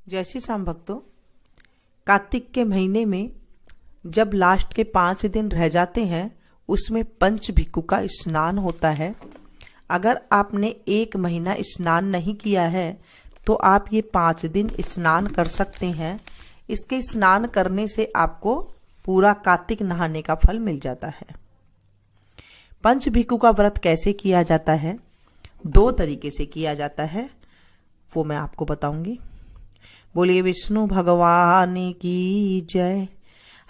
जय श्री श्याम भक्तों, कार्तिक के महीने में जब लास्ट के 5 दिन रह जाते हैं उसमें पंच भिक्खु का स्नान होता है। अगर आपने 1 महीना स्नान नहीं किया है तो आप ये 5 दिन स्नान कर सकते हैं। इसके स्नान करने से आपको पूरा कार्तिक नहाने का फल मिल जाता है। पंच भिक्खु का व्रत कैसे किया जाता है? 2 तरीके से किया जाता है, वो मैं आपको बताऊंगी। बोलिए विष्णु भगवान की जय।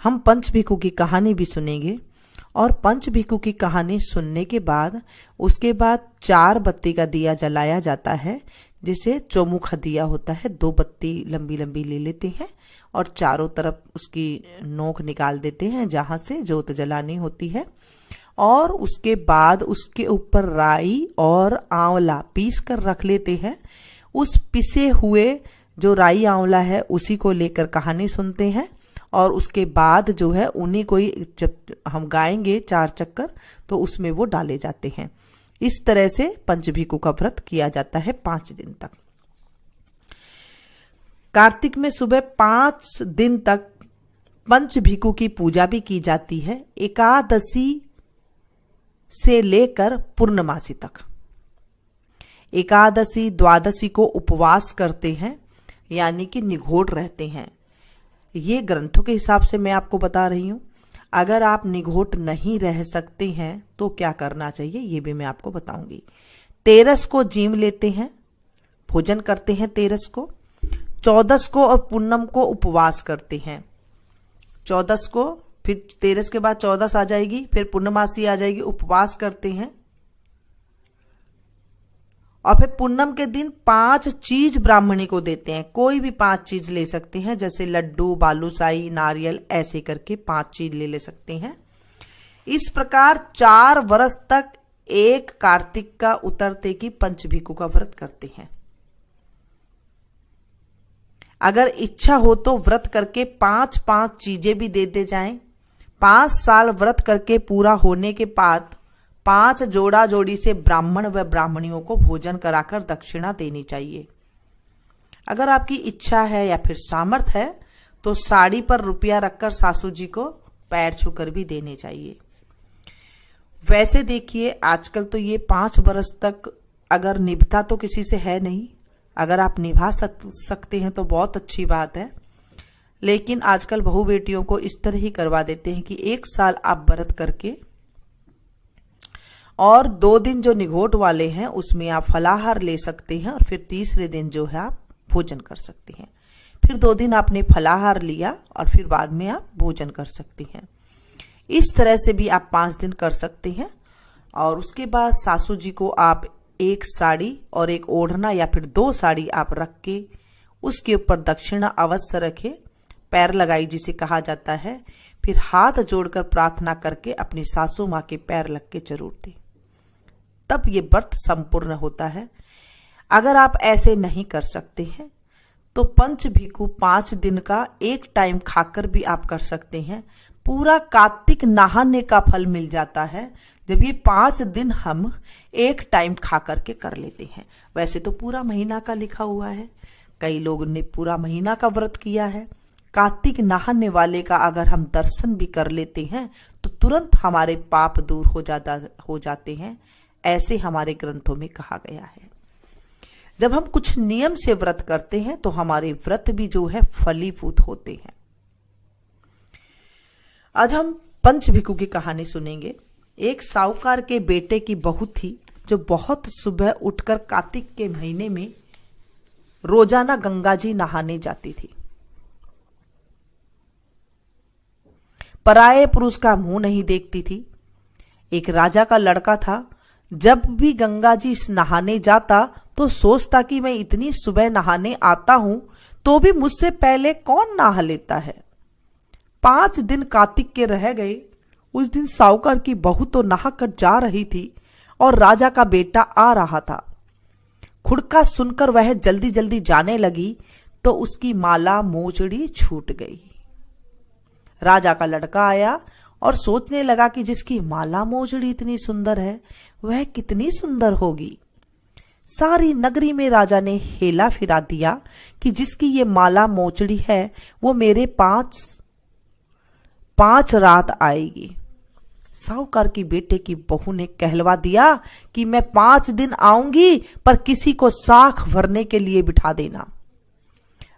हम पंच भिक्खु की कहानी भी सुनेंगे और पंच भिक्खु की कहानी सुनने के बाद उसके बाद 4 बत्ती का दिया जलाया जाता है, जिसे चौमुखा दिया होता है। 2 बत्ती लंबी लंबी ले लेते हैं और चारों तरफ उसकी नोक निकाल देते हैं जहां से जोत जलानी होती है। और उसके बाद उसके ऊपर राई और आंवला पीस कर रख लेते हैं। उस पिसे हुए जो राई आंवला है उसी को लेकर कहानी सुनते हैं और उसके बाद जो है उन्हीं को ही जब हम गाएंगे 4 चक्कर तो उसमें वो डाले जाते हैं। इस तरह से पंच भिक्खु का व्रत किया जाता है 5 दिन तक। कार्तिक में सुबह 5 दिन तक पंच भिक्खु की पूजा भी की जाती है, एकादशी से लेकर पूर्णमासी तक। एकादशी द्वादशी को उपवास करते हैं, यानी कि निघोट रहते हैं। ये ग्रंथों के हिसाब से मैं आपको बता रही हूं। अगर आप निघोट नहीं रह सकते हैं तो क्या करना चाहिए ये भी मैं आपको बताऊंगी। 13 को जीम लेते हैं, भोजन करते हैं 13 को। 14 को और पूनम को उपवास करते हैं। 14 को, फिर 13 के बाद 14 आ जाएगी, फिर पूर्णमासी आ जाएगी, उपवास करते हैं। और फिर पूनम के दिन 5 चीज ब्राह्मणी को देते हैं। कोई भी 5 चीज ले सकते हैं, जैसे लड्डू, बालूशाही, नारियल, ऐसे करके 5 चीज ले सकते हैं। इस प्रकार 4 वर्ष तक एक कार्तिक का उतरते की पंच भिक्खु का व्रत करते हैं। अगर इच्छा हो तो व्रत करके 5-5 चीजें भी देते जाएं। 5 साल व्रत करके पूरा होने के बाद 5 जोड़ा जोड़ी से ब्राह्मण व ब्राह्मणियों को भोजन कराकर दक्षिणा देनी चाहिए। अगर आपकी इच्छा है या फिर सामर्थ है तो साड़ी पर रुपया रखकर सासू जी को पैर छूकर भी देने चाहिए। वैसे देखिए आजकल तो ये 5 वर्ष तक अगर निभता तो किसी से है नहीं। अगर आप निभा सकते हैं तो बहुत अच्छी बात है, लेकिन आजकल बहू बेटियों को इस तरह ही करवा देते हैं कि 1 साल आप व्रत करके और 2 दिन जो निघोट वाले हैं उसमें आप फलाहार ले सकते हैं और फिर तीसरे दिन जो है आप भोजन कर सकते हैं। फिर 2 दिन आपने फलाहार लिया और फिर बाद में आप भोजन कर सकते हैं। इस तरह से भी आप 5 दिन कर सकते हैं। और उसके बाद सासू जी को आप 1 साड़ी और 1 ओढ़ना या फिर 2 साड़ी आप रख के उसके ऊपर दक्षिणा अवश्य रखें। पैर लगाई जिसे कहा जाता है। फिर हाथ जोड़कर प्रार्थना करके अपनी सासू माँ के पैर लग के जरूर दें, तब ये व्रत संपूर्ण होता है। अगर आप ऐसे नहीं कर सकते हैं तो पंच भिक्खु 5 दिन का 1 टाइम खाकर भी आप कर सकते हैं। पूरा कार्तिक नहाने का फल मिल जाता है जब ये 5 दिन हम 1 टाइम खा करके कर लेते हैं। वैसे तो पूरा महीना का लिखा हुआ है, कई लोगों ने पूरा महीना का व्रत किया है। कार्तिक नहाने वाले का अगर हम दर्शन भी कर लेते हैं तो तुरंत हमारे पाप दूर हो जाते हैं, ऐसे हमारे ग्रंथों में कहा गया है। जब हम कुछ नियम से व्रत करते हैं तो हमारे व्रत भी जो है फलीभूत होते हैं। आज हम पंच भिक्खु की कहानी सुनेंगे। एक साहूकार के बेटे की बहू थी जो बहुत सुबह उठकर कार्तिक के महीने में रोजाना गंगा जी नहाने जाती थी। पराये पुरुष का मुंह नहीं देखती थी। एक राजा का लड़का था, जब भी गंगा जी नहाने जाता तो सोचता कि मैं इतनी सुबह नहाने आता हूं तो भी मुझसे पहले कौन नहा लेता है। 5 दिन कार्तिक के रह गए। उस दिन साहूकार की बहू तो नहाकर जा रही थी और राजा का बेटा आ रहा था। खुड़का सुनकर वह जल्दी जल्दी जाने लगी तो उसकी माला मोजड़ी छूट गई। राजा का लड़का आया और सोचने लगा कि जिसकी माला मोजड़ी इतनी सुंदर है वह कितनी सुंदर होगी। सारी नगरी में राजा ने हेला फिरा दिया कि जिसकी ये माला मोचड़ी है वो मेरे पांच रात आएगी। साहूकार की बेटे की बहू ने कहलवा दिया कि मैं 5 दिन आऊंगी, पर किसी को साख भरने के लिए बिठा देना।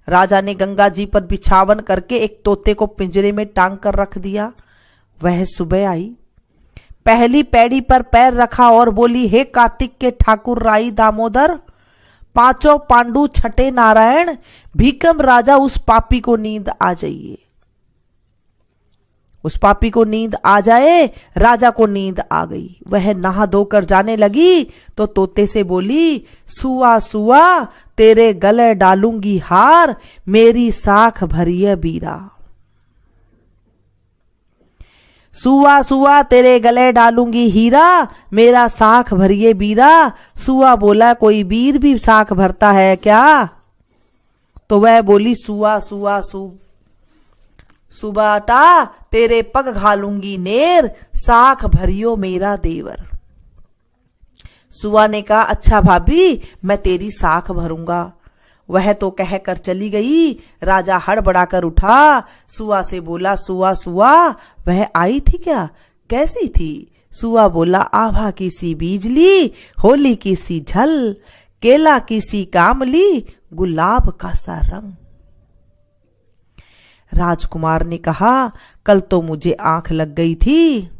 राजा ने गंगा जी पर बिछावन करके एक तोते को पिंजरे में टांग कर रख दिया। वह सुबह आई, पहली पैड़ी पर पैर रखा और बोली, हे कार्तिक के ठाकुर राई दामोदर, 5 पांडु छठे नारायण, भीकम राजा उस पापी को नींद आ जाइए। उस पापी को नींद आ जाए। राजा को नींद आ गई। वह नहा धोकर जाने लगी तो तोते से बोली, सुआ सुआ तेरे गले डालूंगी हार, मेरी साख भरिए बीरा। सुआ सुआ तेरे गले डालूंगी हीरा, मेरा साख भरिए बीरा। सुआ बोला, कोई वीर भी साख भरता है क्या? तो वह बोली, सुआ सुआ सुबाटा तेरे पग घालूंगी नेर, साख भरियो मेरा देवर। सुआ ने कहा, अच्छा भाभी, मैं तेरी साख भरूंगा। वह तो कहकर चली गई। राजा हड़बड़ाकर उठा, सुआ से बोला, सुआ सुआ वह आई थी क्या? कैसी थी? सुआ बोला, आभा की सी बिजली, होली की सी झल, केला की सी कामली, गुलाब का सा रंग। राजकुमार ने कहा, कल तो मुझे आंख लग गई थी,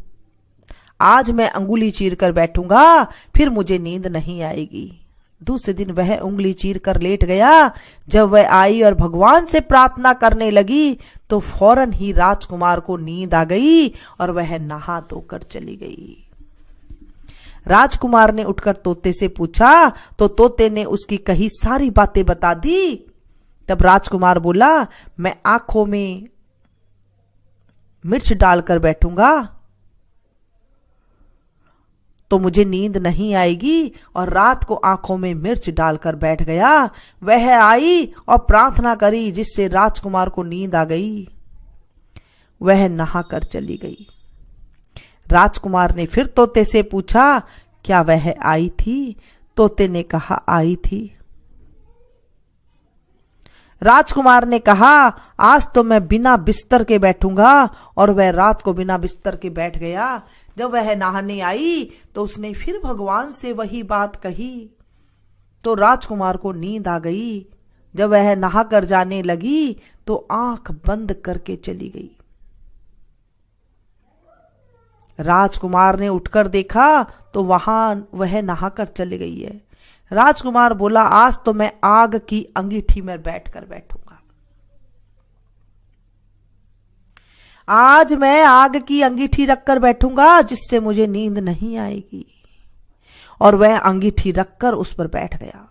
आज मैं अंगुली चीर कर बैठूंगा, फिर मुझे नींद नहीं आएगी। दूसरे दिन वह उंगली चीर कर लेट गया। जब वह आई और भगवान से प्रार्थना करने लगी तो फौरन ही राजकुमार को नींद आ गई और वह नहा धोकर चली गई। राजकुमार ने उठकर तोते से पूछा तो तोते ने उसकी कही सारी बातें बता दी। तब राजकुमार बोला, मैं आंखों में मिर्च डालकर बैठूंगा तो मुझे नींद नहीं आएगी, और रात को आंखों में मिर्च डालकर बैठ गया। वह आई और प्रार्थना करी जिससे राजकुमार को नींद आ गई। वह नहाकर चली गई। राजकुमार ने फिर तोते से पूछा, क्या वह आई थी? तोते ने कहा, आई थी। राजकुमार ने कहा, आज तो मैं बिना बिस्तर के बैठूंगा, और वह रात को बिना बिस्तर के बैठ गया। जब वह नहाने आई तो उसने फिर भगवान से वही बात कही तो राजकुमार को नींद आ गई। जब वह नहाकर जाने लगी तो आंख बंद करके चली गई। राजकुमार ने उठकर देखा तो वहां वह नहाकर चली गई है। राजकुमार बोला, आज तो मैं आग की अंगीठी में बैठकर बैठूंगा। आज मैं आग की अंगीठी रखकर बैठूंगा जिससे मुझे नींद नहीं आएगी। और वह अंगीठी रखकर उस पर बैठ गया।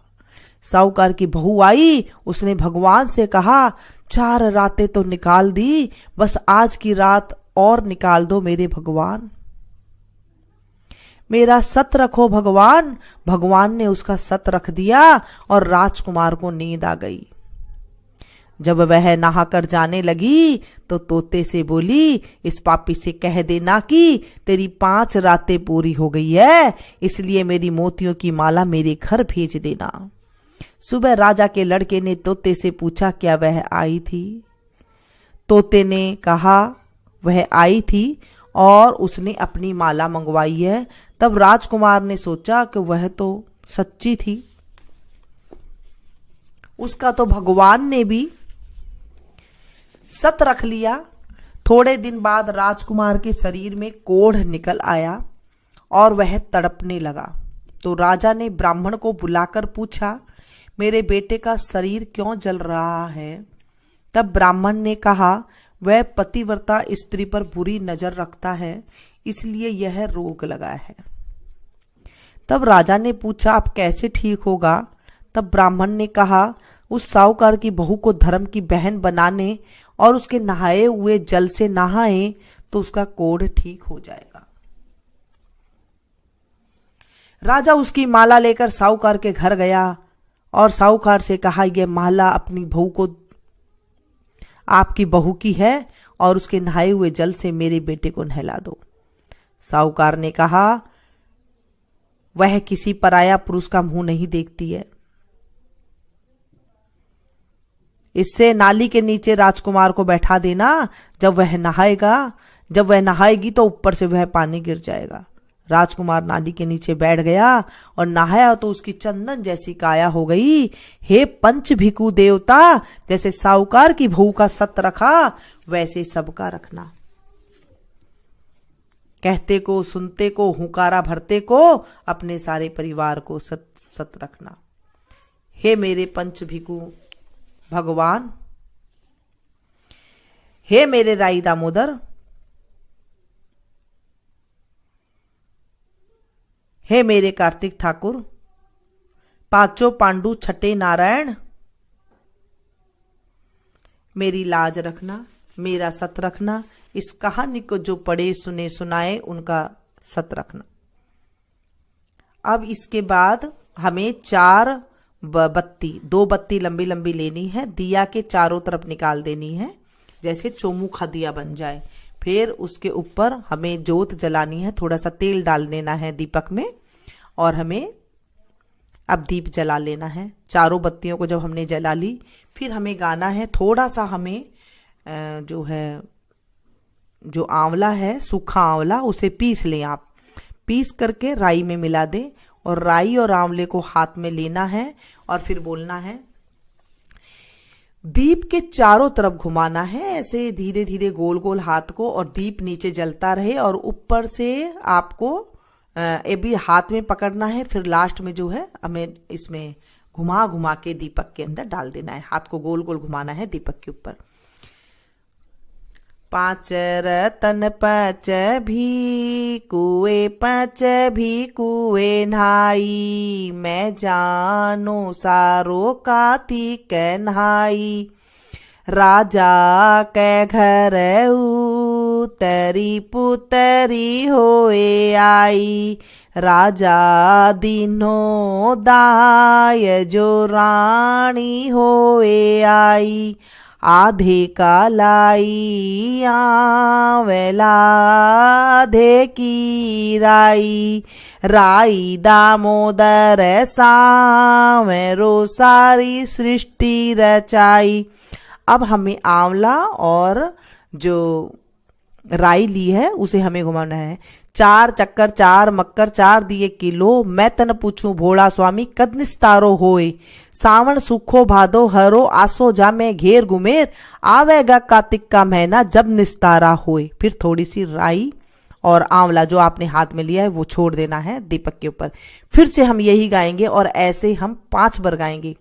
साहूकार की बहू आई, उसने भगवान से कहा, 4 रातें तो निकाल दी, बस आज की रात और निकाल दो मेरे भगवान, मेरा सत रखो भगवान। भगवान ने उसका सत रख दिया और राजकुमार को नींद आ गई। जब वह नहाकर जाने लगी तो तोते से बोली, इस पापी से कह देना कि तेरी 5 रातें पूरी हो गई है, इसलिए मेरी मोतियों की माला मेरे घर भेज देना। सुबह राजा के लड़के ने तोते से पूछा, क्या वह आई थी? तोते ने कहा, वह आई थी और उसने अपनी माला मंगवाई है। तब राजकुमार ने सोचा कि वह तो सच्ची थी, उसका तो भगवान ने भी सत रख लिया। थोड़े दिन बाद राजकुमार के शरीर में कोढ़ निकल आया और वह तड़पने लगा। तो राजा ने ब्राह्मण को बुलाकर पूछा, मेरे बेटे का शरीर क्यों जल रहा है? तब ब्राह्मण ने कहा, वह पतिव्रता स्त्री पर बुरी नजर रखता है, इसलिए यह रोग लगा है। तब राजा ने पूछा, अब कैसे ठीक होगा? तब ब्राह्मण ने कहा, उस साहूकार की बहू को धर्म की बहन बनाने और उसके नहाए हुए जल से नहाए तो उसका कोढ़ ठीक हो जाएगा। राजा उसकी माला लेकर साहूकार के घर गया और साहूकार से कहा, यह माला अपनी बहू को, आपकी बहू की है और उसके नहाए हुए जल से मेरे बेटे को नहला दो। साहूकार ने कहा, वह किसी पराया पुरुष का मुंह नहीं देखती है। इससे नाली के नीचे राजकुमार को बैठा देना, जब वह नहाएगा, जब वह नहाएगी तो ऊपर से वह पानी गिर जाएगा। राजकुमार नाली के नीचे बैठ गया और नहाया तो उसकी चंदन जैसी काया हो गई। हे पंच भिकु देवता, जैसे साहूकार की बहू का सत रखा वैसे सबका रखना। कहते को, सुनते को, हुंकारा भरते को, अपने सारे परिवार को सत सत रखना। हे मेरे पंच भिकु भगवान, हे मेरे राई दामोदर, हे मेरे कार्तिक ठाकुर, पांचों पांडु छठे नारायण, मेरी लाज रखना, मेरा सत रखना। इस कहानी को जो पढ़े सुने सुनाए उनका सत रखना। अब इसके बाद हमें 4 बत्ती, 2 बत्ती लंबी लंबी लेनी है, दिया के चारों तरफ निकाल देनी है, जैसे चौमुखा दिया बन जाए। फिर उसके ऊपर हमें जोत जलानी है, थोड़ा सा तेल डाल देना है दीपक में, और हमें अब दीप जला लेना है। चारों बत्तियों को जब हमने जला ली, फिर हमें गाना है, थोड़ा सा हमें जो आंवला है, सूखा आंवला, उसे पीस लें आप, पीस करके राई में मिला दें, और राई और आंवले को हाथ में लेना है और फिर बोलना है, दीप के चारों तरफ घुमाना है, ऐसे धीरे धीरे गोल गोल हाथ को, और दीप नीचे जलता रहे, और ऊपर से आपको ये भी हाथ में पकड़ना है। फिर लास्ट में जो है हमें इसमें घुमा घुमा के दीपक के अंदर डाल देना है, हाथ को गोल गोल घुमाना है दीपक के ऊपर। 5 रतन 5 भी कुएं, 5 भी कुएं नहाई, मैं जानो सारो कार्तिक नहाई। राजा के घर उतरी पुतरी होए आई, राजा दीनो दाय जो रानी होए आई। आधे का लाई आवेला आधे की राई, राई दामोदर सावेरो सारी सृष्टि रचाई। अब हमें आंवला और जो राई ली है उसे हमें घुमाना है। 4 चक्कर 4 मक्कर 4 दिए किलो, मैं तन पूछूं भोला स्वामी कद निस्तारो होए। सावन सुखो भादो हरो आसो जा में घेर गुमेर, आवेगा कार्तिक का महीना जब निस्तारा होए। फिर थोड़ी सी राई और आंवला जो आपने हाथ में लिया है वो छोड़ देना है दीपक के ऊपर। फिर से हम यही गाएंगे और ऐसे हम 5 बार गाएंगे।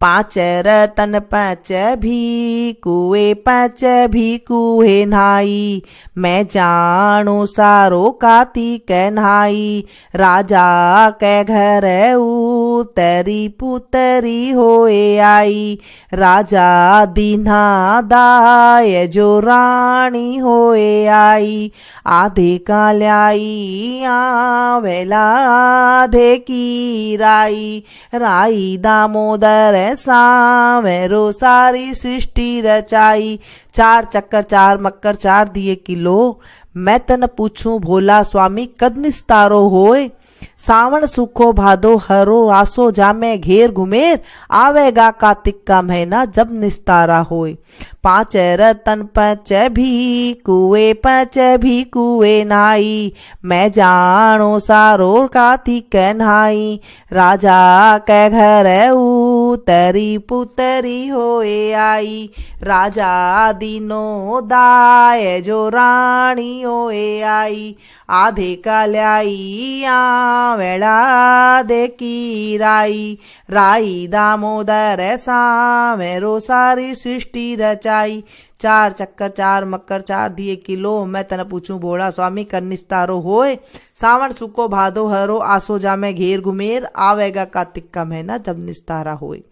5 रतन 5 भी कुएं, 5 भी कुएं नहाई, मैं जानो सारो कार्तिक नहाई। राजा के घर उतरी पुतरी होए आई, राजा दीना दाय जो रानी होए आई। आधे का लाई आवेला आधे की राई, राई दामोदर सावेरो सारी सृष्टि रचाई। 4 चक्कर 4 मक्कर 4 दिए किलो, मैं तन पूछूं भोला स्वामी कद निस्तारो होए। सावन सुखो भादो हरो आसो जा में घेर घुमेर, आवेगा कार्तिक का महीना जब निस्तारा होए। 5 रतन 5 भी कुएं, 5 भी कुएं नहाई, मैं जानो सारो कार्तिक नहाई। राजा के घर उतरी पुतरी होए आई, राजा दीनो दाय जो रानी होए आई। आधे का लाई आवेला आधे की राई, राई दामोदर सावेरो सारी सृष्टि रचाई। 4 चक्कर 4 मक्कर 4 दिए किलो, मैं तन पूछूं भोला स्वामी कर निस्तारो होए। सावन सुको भादो हरो आसो जा में घेर घुमेर, आवेगा कार्तिक का महीना जब निस्तारा होए।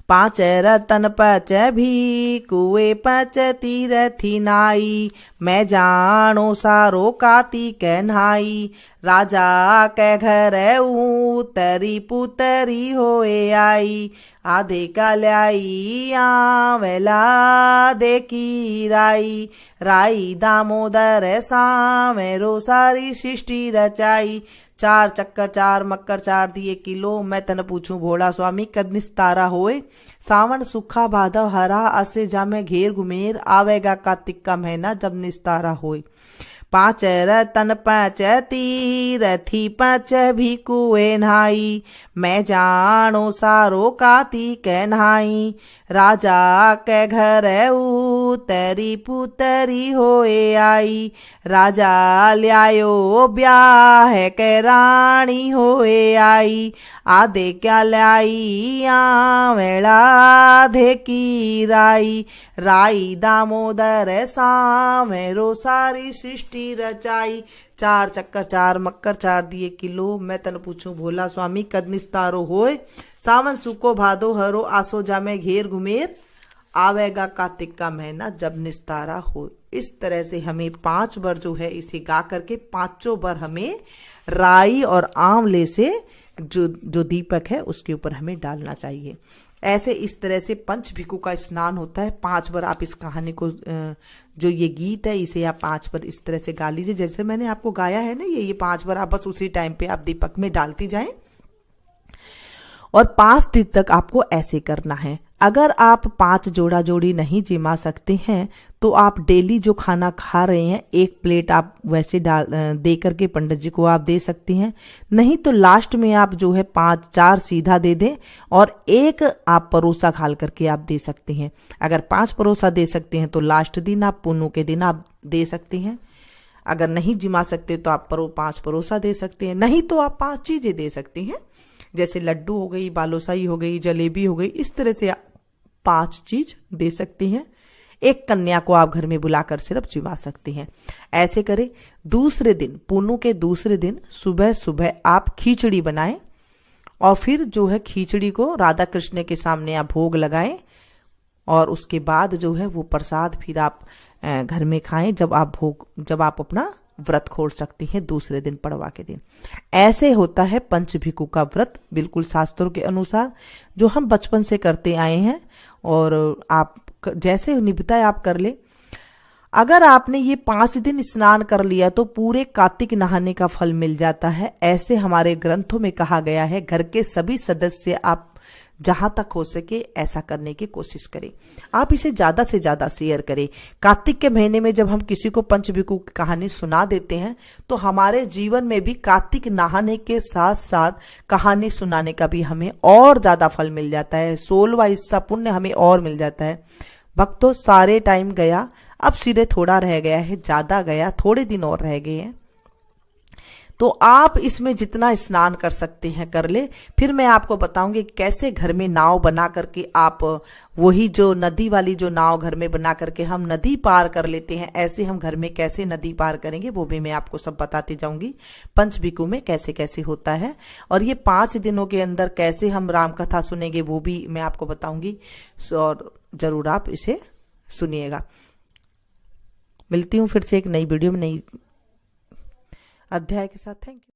पांच रतन पच भी कुए पच तीरथी नाई, मैं जानो सारो कार्तिक नहाई। राजा के घर उतरी पुतरी होए आई, आधे का ल्याई आवेला देखी राई। राई दामोदर सामेरो सारी सृष्टि रचाई, चार चक्कर चार मक्कर चार दिए किलो, मैं तन पूछूं भोला स्वामी कद निस्तारा होए। सावन सुखा भादव हरा असे जामे घेर घुमेर, आवेगा कार्तिक का महीना जब निस्तारा होए। पांच रतन पच तीरथी पच भी कुए नहाई, मैं जानो सारो कार्तिक नहाई। राजा के घर उतरी पुतरी होए आई, राजा ल्यायो ब्याह के रानी होए आई। आधे क्या ल्याई आवेला आधे की राई, राई दामोदर सामेरो सारी सृष्टि रचाई। चार चक्कर चार मक्कर चार दिए किलो, मैं तन पूछूं भोला स्वामी कद निस्तारो होए। सावन सुको भादो हरो आसो जामे घेर घुमेर, आवेगा कार्तिक का महीना जब निस्तारा हो। इस तरह से हमें 5 बार जो है इसे गा करके 5 बार हमें राई और आंवले से जो दीपक है उसके ऊपर हमें डालना चाहिए। ऐसे इस तरह से पंचभिकु का स्नान होता है। 5 बार आप इस कहानी को जो ये गीत है इसे आप 5 बार इस तरह से गा लीजिए जैसे मैंने आपको गाया है ना, ये 5 बार आप बस उसी टाइम पे आप दीपक में डालती जाएं और 5 दिन तक आपको ऐसे करना है। अगर आप 5 जोड़ा जोड़ी नहीं जिमा सकते हैं तो आप डेली जो खाना खा रहे हैं 1 प्लेट आप वैसे दे करके पंडित जी को आप दे सकती हैं। नहीं तो लास्ट में आप जो है 5-4 सीधा दे दें और 1 आप परोसा खाल करके आप दे सकते हैं। अगर 5 परोसा दे सकते हैं तो लास्ट दिन आप पुन्नू के दिन आप दे सकते हैं। अगर नहीं जिमा सकते तो आप 5 परोसा दे सकते हैं, नहीं तो आप 5 चीजें दे सकती हैं जैसे लड्डू हो गई, बालूशाही हो गई, जलेबी हो गई। इस तरह से 5 चीज दे सकती हैं। 1 कन्या को आप घर में बुलाकर सिर्फ जिमा सकते हैं। ऐसे करें। दूसरे दिन पुन्नू के दूसरे दिन सुबह सुबह आप खिचड़ी बनाएं और फिर जो है खिचड़ी को राधा कृष्ण के सामने आप भोग लगाएं और उसके बाद जो है वो प्रसाद फिर आप घर में खाएं जब आप अपना व्रत खोल सकती हैं दूसरे दिन पड़वा के दिन। ऐसे होता है पंचभिकु का व्रत बिल्कुल शास्त्रों के अनुसार जो हम बचपन से करते आए हैं और आप जैसे निभता है आप कर ले। अगर आपने ये 5 दिन स्नान कर लिया तो पूरे कार्तिक नहाने का फल मिल जाता है। ऐसे हमारे ग्रंथों में कहा गया है। घर के सभी सदस्य आप जहां तक हो सके ऐसा करने की कोशिश करें। आप इसे ज्यादा से ज्यादा शेयर करें। कार्तिक के महीने में जब हम किसी को पंचभिकु की कहानी सुना देते हैं तो हमारे जीवन में भी कार्तिक नहाने के साथ साथ कहानी सुनाने का भी हमें और ज्यादा फल मिल जाता है। 16वां हिस्सा पुण्य हमें और मिल जाता है। भक्तों सारे टाइम गया, अब सिरे थोड़ा रह गया है, ज्यादा गया, थोड़े दिन और रह गए हैं। तो आप इसमें जितना स्नान कर सकते हैं कर ले। फिर मैं आपको बताऊंगी कैसे घर में नाव बना करके आप वही जो नदी वाली जो नाव घर में बना करके हम नदी पार कर लेते हैं, ऐसे हम घर में कैसे नदी पार करेंगे वो भी मैं आपको सब बताती जाऊंगी। पंचभिकु में कैसे कैसे होता है और ये 5 दिनों के अंदर कैसे हम राम कथा सुनेंगे वो भी मैं आपको बताऊंगी और जरूर आप इसे सुनिएगा। मिलती हूँ फिर से एक नई वीडियो में नई अध्याय के साथ। Thank you.